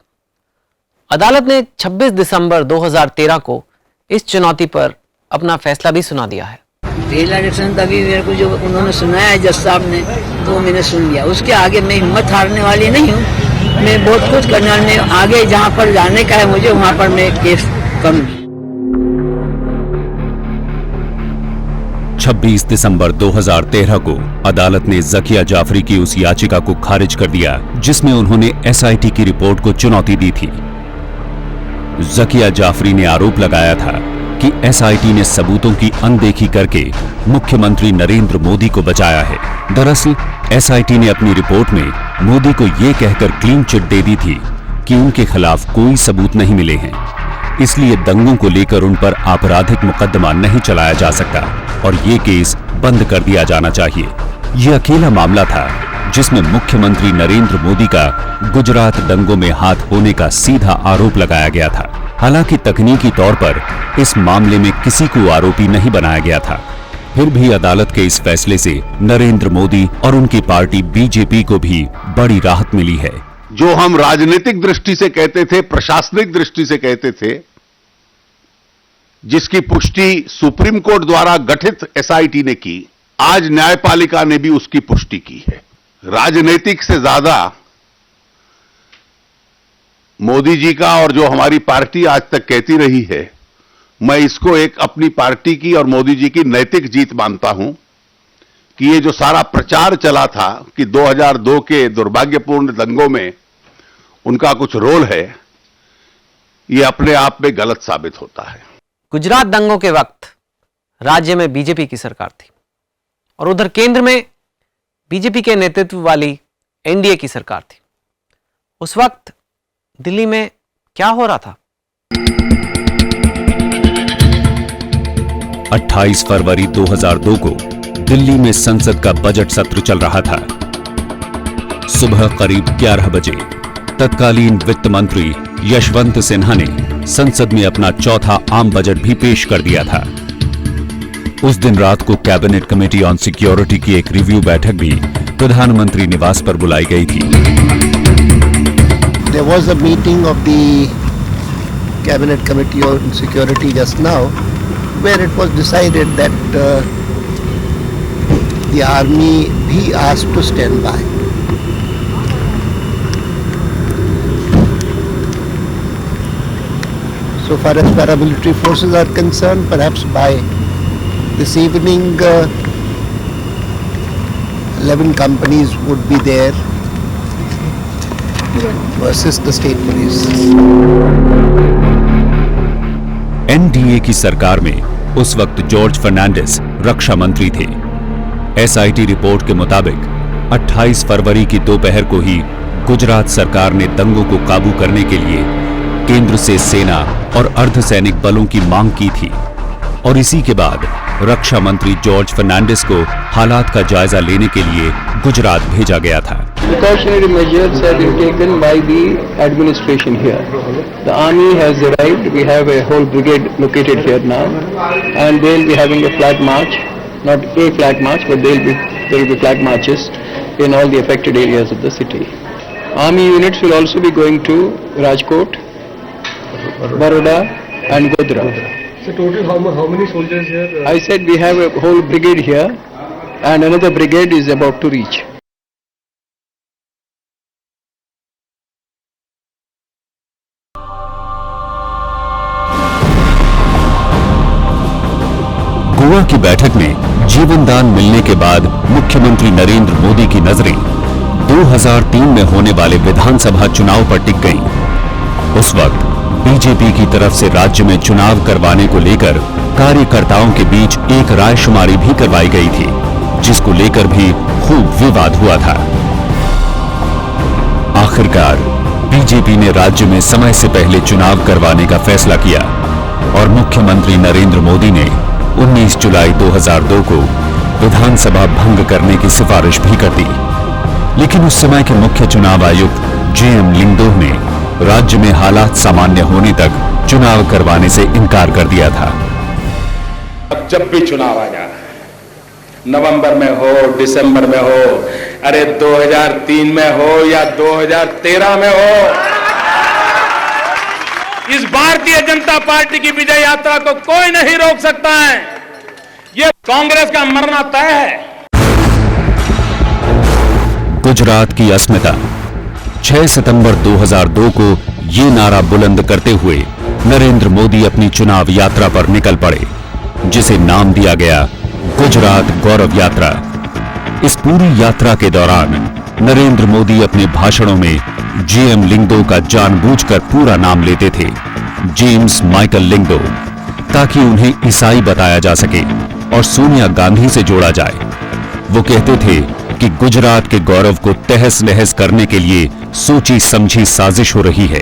अदालत ने 26 दिसंबर 2013 को इस चुनौती पर अपना फैसला भी सुना दिया है। रिलेक्शन तभी मेरे को जो उन्होंने सुनाया है जज साहब ने, वो मैंने सुन लिया। उसके आगे मैं हिम्मत हारने वाली नहीं हूँ। मैं बहुत कुछ करने वाली, आगे जहाँ पर जाने का है मुझे वहाँ पर मैं केस करूँगी। 26 दिसंबर 2013 को अदालत ने जकिया जाफरी की उस याचिका को खारिज कर दिया जिसमें उन्होंने एसआईटी की रिपोर्ट को चुनौती दी थी। जकिया जाफरी ने आरोप लगाया था कि एसआईटी ने सबूतों की अनदेखी करके मुख्यमंत्री नरेंद्र मोदी को बचाया है। दरअसल एसआईटी ने अपनी रिपोर्ट में मोदी को यह कहकर क्लीन चिट दे दी थी कि उनके खिलाफ कोई सबूत नहीं मिले हैं, इसलिए दंगों को लेकर उन पर आपराधिक मुकदमा नहीं चलाया जा सकता और ये केस बंद कर दिया जाना चाहिए। ये अकेला मामला था जिसमें मुख्यमंत्री नरेंद्र मोदी का गुजरात दंगों में हाथ होने का सीधा आरोप लगाया गया था। हालांकि तकनीकी तौर पर इस मामले में किसी को आरोपी नहीं बनाया गया था। फिर भी अदालत के इस फैसले से नरेंद्र मोदी और उनकी पार्टी बीजेपी को भी बड़ी राहत मिली है। जो हम राजनीतिक दृष्टि से कहते थे, प्रशासनिक दृष्टि से कहते थे, जिसकी पुष्टि सुप्रीम कोर्ट द्वारा गठित एसआईटी ने की, आज न्यायपालिका ने भी उसकी पुष्टि की है। राजनीतिक से ज्यादा मोदी जी का और जो हमारी पार्टी आज तक कहती रही है, मैं इसको एक अपनी पार्टी की और मोदी जी की नैतिक जीत मानता हूं कि ये जो सारा प्रचार चला था कि 2002 के दुर्भाग्यपूर्ण दंगों में उनका कुछ रोल है, ये अपने आप में गलत साबित होता है। गुजरात दंगों के वक्त राज्य में बीजेपी की सरकार थी और उधर केंद्र में बीजेपी के नेतृत्व वाली एनडीए की सरकार थी। उस वक्त दिल्ली में क्या हो रहा था? 28 फरवरी 2002 को दिल्ली में संसद का बजट सत्र चल रहा था। सुबह करीब 11 बजे तत्कालीन वित्त मंत्री यशवंत सिन्हा ने संसद में अपना चौथा आम बजट भी पेश कर दिया था। उस दिन रात को कैबिनेट कमेटी ऑन सिक्योरिटी की एक रिव्यू बैठक भी प्रधानमंत्री निवास पर बुलाई गई थी। There was a meeting of the Cabinet Committee on Security just now, where it was decided that the army be asked to stand by. So far as paramilitary forces are concerned, perhaps by this evening 11 companies would be there to assist the state police. NDA की सरकार में उस वक्त George Fernandes रक्षा मंत्री थे। SIT report के मुताबिक 28 फरवरी की दोपहर को ही गुजरात सरकार ने दंगों को काबू करने के लिए केंद्र से सेना और अर्धसैनिक बलों की मांग की थी और इसी के बाद रक्षा मंत्री जॉर्ज फर्नांडिस को हालात का जायजा लेने के लिए गुजरात भेजा गया था। Precautionary measures have been taken by the administration here. The army has arrived. We have a whole brigade located here now, and they will be having a flag march. Not a flag march, but there will be flag marches in all the affected areas of the city. Army units will also be going to Rajkot, Baroda, and Godhra. So total how many soldiers here? I said we have a whole brigade here, and another brigade is about to reach. Goa की बैठक में जीवन दान मिलने के बाद मुख्यमंत्री नरेंद्र मोदी की नजरें 2003 में होने वाले विधानसभा चुनाव पर टिक गईं। उस वक्त बीजेपी की तरफ से राज्य में चुनाव करवाने को लेकर कार्यकर्ताओं के बीच एक रायशुमारी भी करवाई गई थी, जिसको लेकर भी खूब विवाद हुआ था। आखिरकार बीजेपी ने राज्य में समय से पहले चुनाव करवाने का फैसला किया और मुख्यमंत्री नरेंद्र मोदी ने 19 जुलाई 2002 को विधानसभा भंग करने की सिफारिश भी कर दी। लेकिन उस समय के मुख्य चुनाव आयुक्त जेएम लिंगदोह ने राज्य में हालात सामान्य होने तक चुनाव करवाने से इनकार कर दिया था। अब जब भी चुनाव आ जाए, नवंबर में हो, दिसंबर में हो, अरे 2003 में हो या 2013 में हो, इस भारतीय जनता पार्टी की विजय यात्रा को कोई नहीं रोक सकता है। ये कांग्रेस का मरना तय है। गुजरात की अस्मिता 6 सितंबर 2002 को ये नारा बुलंद करते हुए नरेंद्र मोदी अपनी चुनाव यात्रा पर निकल पड़े, जिसे नाम दिया गया गुजरात गौरव यात्रा। इस पूरी यात्रा के दौरान नरेंद्र मोदी अपने भाषणों में जेएम लिंगदो का जानबूझकर पूरा नाम लेते थे, जेम्स माइकल लिंगदो, ताकि उन्हें ईसाई बताया जा सके और सोनिया गांधी से जोड़ा जाए। वो कहते थे कि गुजरात के गौरव को तहस नहस करने के लिए सोची समझी साजिश हो रही है।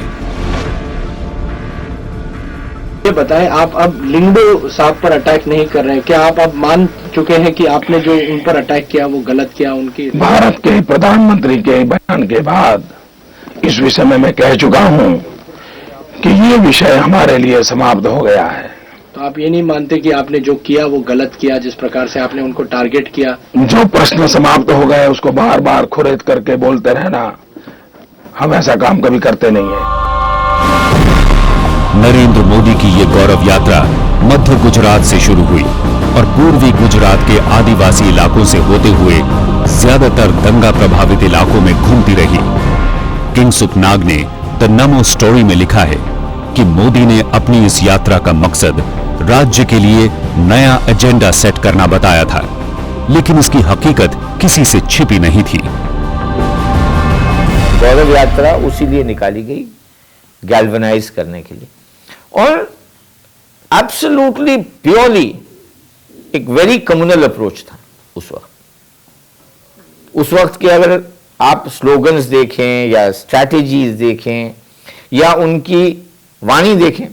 ये बताएं, आप अब लिंगदो साहब पर अटैक नहीं कर रहे हैं, क्या आप अब मान चुके हैं कि आपने जो उन पर अटैक किया वो गलत किया? उनकी भारत के प्रधानमंत्री के बयान के बाद इस विषय में मैं कह चुका हूं कि ये विषय हमारे लिए समाप्त हो गया है। तो आप ये नहीं मानते कि आपने जो किया वो गलत किया, जिस प्रकार से आपने उनको टारगेट किया? जो प्रश्न समाप्त हो गए उसको बार बार खुरेद करके बोलते रहना, हम ऐसा काम कभी करते नहीं है। नरेंद्र मोदी की ये गौरव यात्रा मध्य गुजरात से शुरू हुई और पूर्वी गुजरात के आदिवासी इलाकों से होते हुए ज्यादातर दंगा प्रभावित इलाकों में घूमती रही। किंग सुखनाग ने द नमो स्टोरी में लिखा है कि मोदी ने अपनी इस यात्रा का मकसद राज्य के लिए नया एजेंडा सेट करना बताया था, लेकिन इसकी हकीकत किसी से छिपी नहीं थी। गौरव यात्रा उसी लिए निकाली गई, गैल्वनाइज करने के लिए, और एब्सोल्युटली प्योरली एक वेरी कम्युनल अप्रोच था उस वक्त। उस वक्त के अगर आप स्लोगन्स देखें या स्ट्रैटेजीज देखें या उनकी वाणी देखें,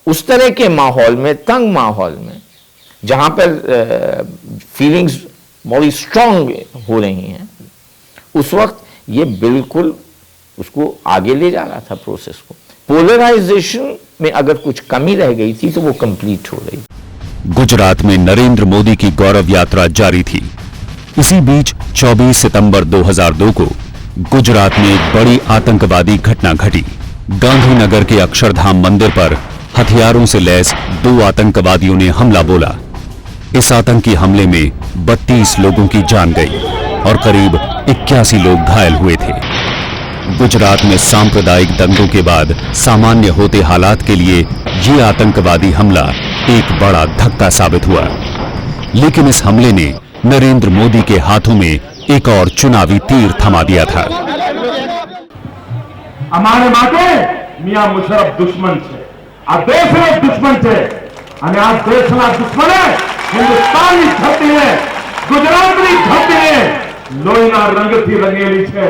उस तरह के माहौल में, तंग माहौल में, जहां पर फीलिंग्स बहुत स्ट्रांग हो रही हैं, उस वक्त ये बिल्कुल उसको आगे ले जा रहा था प्रोसेस को। पोलराइजेशन में अगर कुछ कमी रह गई थी तो वो कंप्लीट हो रही। गुजरात में नरेंद्र मोदी की गौरव यात्रा जारी थी। इसी बीच 24 सितंबर 2002 को गुजरात में एक बड़ी आतंकवादी घटना घटी। गांधीनगर के अक्षरधाम मंदिर पर हथियारों से लैस 2 आतंकवादियों ने हमला बोला। इस आतंकी हमले में 32 लोगों की जान गई और करीब 81 लोग घायल हुए थे। गुजरात में सांप्रदायिक दंगों के बाद सामान्य होते हालात के लिए ये आतंकवादी हमला एक बड़ा धक्का साबित हुआ। लेकिन इस हमले ने नरेंद्र मोदी के हाथों में एक और चुनावी तीर थमा दिया था। અમારે માટે મિયા મુશરફ દુશ્મન છે, આ દેશનો દુશ્મન છે અને આ દેશના દુશ્મને હિન્દુસ્તાનની ધરતીને, ગુજરાતની ધરતીને લોહીના રંગથી રંગેલી છે।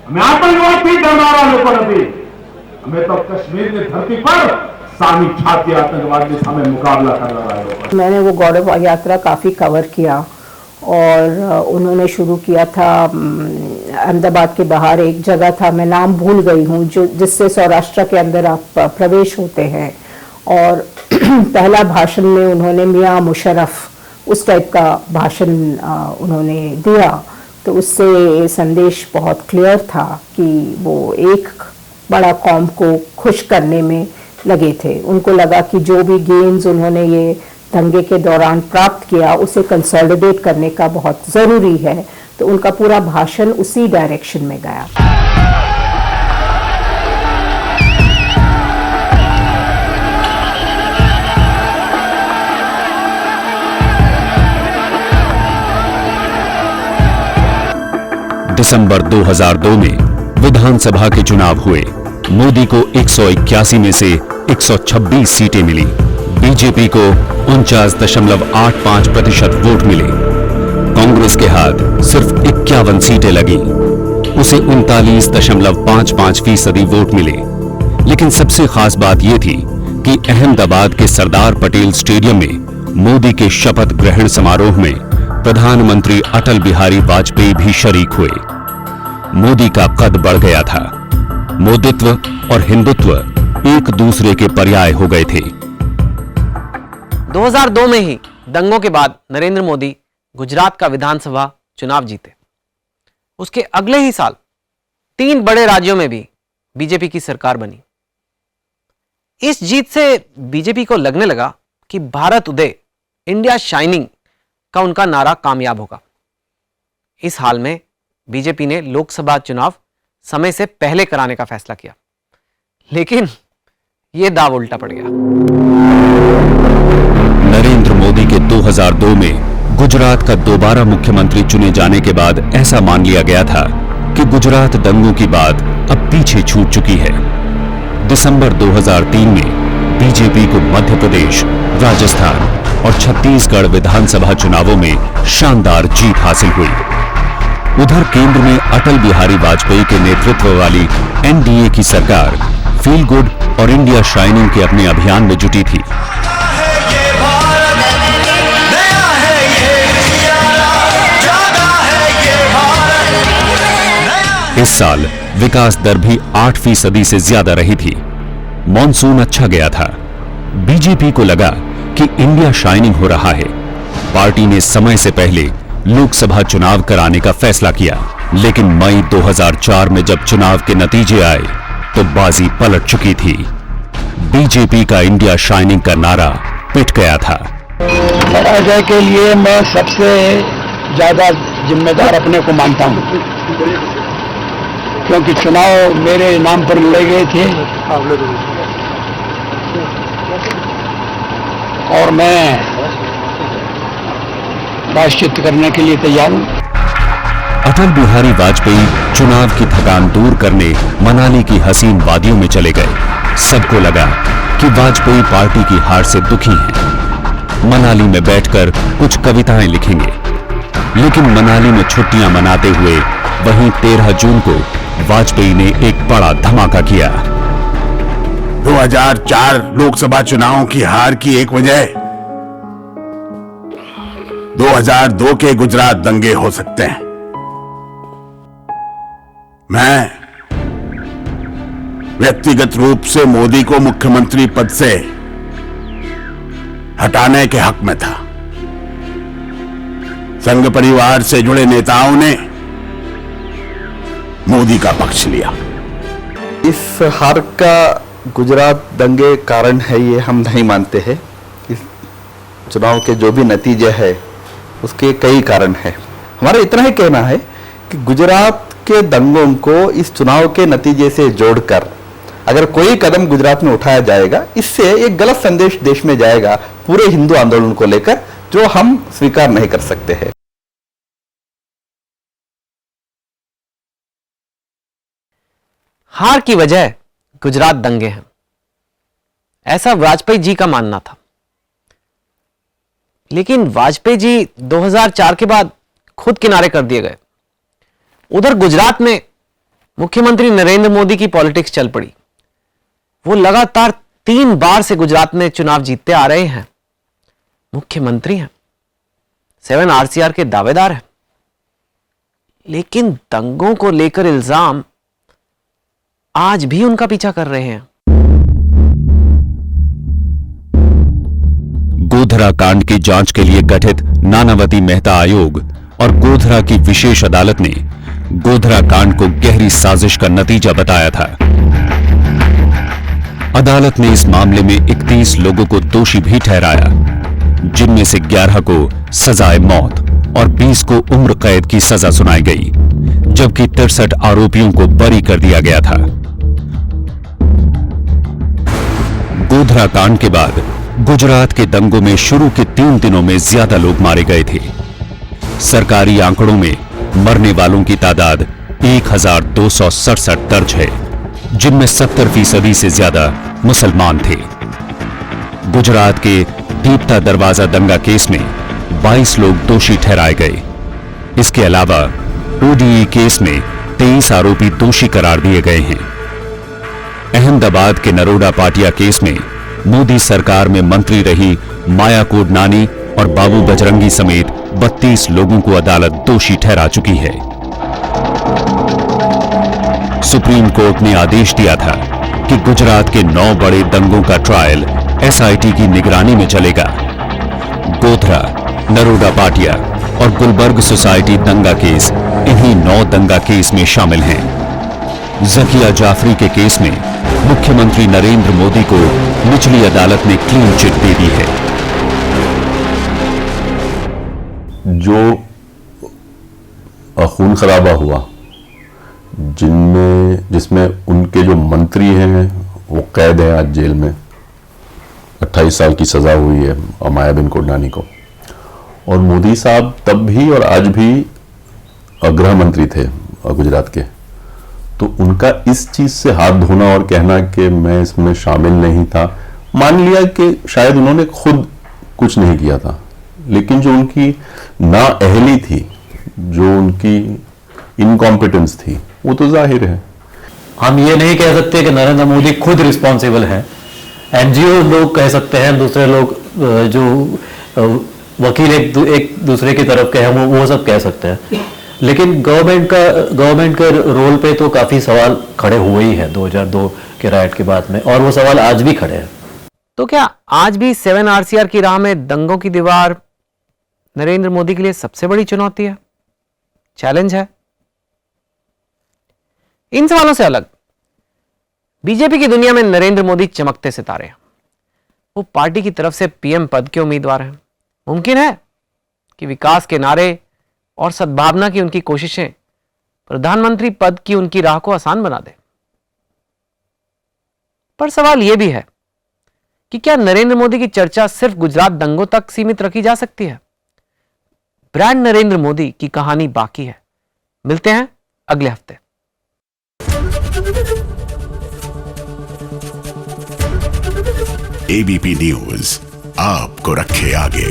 અમે આતંકવાદથી ડરનારા લોકો નથી, અમે તો કાશ્મીરની ધરતી પર સામી છાતી આતંકવાદની સામે મુકાબલા કરનારા લોકો। मैंने वो गौरव यात्रा काफ़ी कवर किया और उन्होंने शुरू किया था अहमदाबाद के बाहर एक जगह था, मैं नाम भूल गई हूँ, जो जिससे सौराष्ट्र के अंदर आप प्रवेश होते हैं। और पहला भाषण में उन्होंने मियाँ मुशर्रफ उस टाइप का भाषण उन्होंने दिया, तो उससे संदेश बहुत क्लियर था कि वो एक बड़ा कौम को खुश करने में लगे थे। उनको लगा कि जो भी गेन्स उन्होंने ये दंगे के दौरान प्राप्त किया उसे कंसोलिडेट करने का बहुत ज़रूरी है, तो उनका पूरा भाषण उसी डायरेक्शन में गया। दिसंबर 2002 में विधानसभा के चुनाव हुए। मोदी को 181 में से 126 सीटें मिली। बीजेपी को 49.85% वोट मिले। कांग्रेस के हाथ सिर्फ 51 सीटें लगी, उसे 39.55% वोट मिले। लेकिन सबसे खास बात यह थी कि अहमदाबाद के सरदार पटेल स्टेडियम में मोदी के शपथ ग्रहण समारोह में प्रधानमंत्री अटल बिहारी वाजपेयी भी शरीक हुए। मोदी का कद बढ़ गया था। मोदित्व और हिंदुत्व एक दूसरे के पर्याय हो गए थे। 2002 में ही दंगों के बाद नरेंद्र मोदी गुजरात का विधानसभा चुनाव जीते। उसके अगले ही साल 3 बड़े राज्यों में भी बीजेपी की सरकार बनी। इस जीत से बीजेपी को लगने लगा कि भारत उदय, इंडिया शाइनिंग का उनका नारा कामयाब होगा। इस हाल में बीजेपी ने लोकसभा चुनाव समय से पहले कराने का फैसला किया, लेकिन यह दाव उल्टा पड़ गया। नरेंद्र मोदी के 2002 में गुजरात का दोबारा मुख्यमंत्री चुने जाने के बाद ऐसा मान लिया गया था कि गुजरात दंगों की बात अब पीछे छूट चुकी है। दिसंबर 2003 में बीजेपी को मध्य प्रदेश, राजस्थान और छत्तीसगढ़ विधानसभा चुनावों में शानदार जीत हासिल हुई। उधर केंद्र में अटल बिहारी वाजपेयी के नेतृत्व वाली एनडीए की सरकार फील गुड और इंडिया शाइनिंग के अपने अभियान में जुटी थी। इस साल विकास दर भी 8% से ज्यादा रही थी। मॉनसून अच्छा गया था। बीजेपी को लगा कि इंडिया शाइनिंग हो रहा है। पार्टी ने समय से पहले लोकसभा चुनाव कराने का फैसला किया, लेकिन मई 2004 में जब चुनाव के नतीजे आए तो बाजी पलट चुकी थी। बीजेपी का इंडिया शाइनिंग का नारा पिट गया था। पराजय के लिए मैं सबसे ज्यादा जिम्मेदार अपने को मानता हूं, क्योंकि चुनाव मेरे नाम पर लड़े गए थे और मैं प्रायश्चित करने के लिए तैयार हूं। अटल बिहारी वाजपेयी चुनाव की थकान दूर करने मनाली की हसीन वादियों में चले गए। सबको लगा कि वाजपेयी पार्टी की हार से दुखी हैं। मनाली में बैठकर कुछ कविताएं लिखेंगे, लेकिन मनाली में छुट्टियां मनाते हुए वहीं 13 जून को वाजपेयी ने एक बड़ा धमाका किया। 2004 लोकसभा चुनावों की हार की एक वजह 2002 के गुजरात दंगे हो सकते हैं। मैं व्यक्तिगत रूप से मोदी को मुख्यमंत्री पद से हटाने के हक में था। संघ परिवार से जुड़े नेताओं ने मोदी का पक्ष लिया। इस हार का गुजरात दंगे कारण है ये हम नहीं मानते हैं। इस चुनाव के जो भी नतीजे है उसके कई कारण है। हमारा इतना ही कहना है कि गुजरात के दंगों को इस चुनाव के नतीजे से जोड़कर अगर कोई कदम गुजरात में उठाया जाएगा, इससे एक गलत संदेश देश में जाएगा पूरे हिंदू आंदोलन को लेकर, जो हम स्वीकार नहीं कर सकते हैं। हार की वजह गुजरात दंगे हैं, ऐसा वाजपेयी जी का मानना था। लेकिन वाजपेयी जी 2004 के बाद खुद किनारे कर दिए गए। उधर गुजरात में मुख्यमंत्री नरेंद्र मोदी की पॉलिटिक्स चल पड़ी। वो लगातार 3 बार से गुजरात में चुनाव जीतते आ रहे हैं, मुख्यमंत्री हैं, 7 आरसीआर के दावेदार हैं। लेकिन दंगों को लेकर इल्जाम आज भी उनका पीछा कर रहे हैं। गोधरा कांड की जांच के लिए गठित नानावती मेहता आयोग और गोधरा की विशेष अदालत ने गोधरा कांड को गहरी साजिश का नतीजा बताया था। अदालत ने इस मामले में 31 लोगों को दोषी भी ठहराया, जिनमें से 11 को सजाए मौत और 20 को उम्र कैद की सजा सुनाई गई, जबकि 63 आरोपियों को बरी कर दिया गया था। गोधरा कांड के बाद गुजरात के दंगों में शुरू के 3 दिनों में ज्यादा लोग मारे गए थे। सरकारी आंकड़ों में मरने वालों की तादाद 1267 दर्ज है, जिनमें 70% से ज्यादा मुसलमान थे। गुजरात के दीपता दरवाजा दंगा केस में 22 लोग दोषी ठहराए गए। इसके अलावा ओडीई केस में 23 आरोपी दोषी करार दिए गए हैं। अहमदाबाद के नरोडा पाटिया केस में मोदी सरकार में मंत्री रही माया कोडनानी और बाबू बजरंगी समेत 32 लोगों को अदालत दोषी ठहरा चुकी है। सुप्रीम कोर्ट ने आदेश दिया था कि गुजरात के 9 बड़े दंगों का ट्रायल एसआईटी की निगरानी में चलेगा। गोधरा, नरोडा पाटिया और गुलबर्ग सोसाइटी दंगा केस इन्हीं 9 दंगा केस में शामिल हैं। जकिया जाफरी के केस में मुख्यमंत्री नरेंद्र मोदी को निचली अदालत ने क्लीन चिट दे दी है। जो खून खराबा हुआ, जिसमें उनके जो मंत्री हैं वो कैद हैं आज जेल में, 28 साल की सजा हुई है मायाबेन कोडनानी को, और मोदी साहब तब भी और आज भी गृह मंत्री थे गुजरात के, तो उनका इस चीज से हाथ धोना और कहना कि मैं इसमें शामिल नहीं था, मान लिया कि शायद उन्होंने खुद कुछ नहीं किया था, लेकिन जो उनकी नाअहली थी, जो उनकी इनकॉम्पिटेंस थी, वो तो जाहिर है। हम ये नहीं कह सकते कि नरेंद्र मोदी खुद रिस्पॉन्सिबल हैं। एनजीओ लोग कह सकते हैं, दूसरे लोग जो वकील एक दूसरे की तरफ के हैं वो सब कह सकते हैं, लेकिन गवर्नमेंट के रोल पे तो काफी सवाल खड़े हुए ही हैं 2002 के राइट के बाद में, और वो सवाल आज भी खड़े हैं। तो क्या आज भी 7 आरसीआर की राह में दंगों की दीवार नरेंद्र मोदी के लिए सबसे बड़ी चुनौती है, चैलेंज है? इन सवालों से अलग बीजेपी की दुनिया में नरेंद्र मोदी चमकते सितारे हैं। वो पार्टी की तरफ से पीएम पद के उम्मीदवार हैं। मुमकिन है कि विकास के नारे और सद्भावना की उनकी कोशिशें प्रधानमंत्री पद की उनकी राह को आसान बना दे। पर सवाल यह भी है कि क्या नरेंद्र मोदी की चर्चा सिर्फ गुजरात दंगों तक सीमित रखी जा सकती है? ब्रांड नरेंद्र मोदी की कहानी बाकी है। मिलते हैं अगले हफ्ते। एबीपी न्यूज आपको रखे आगे।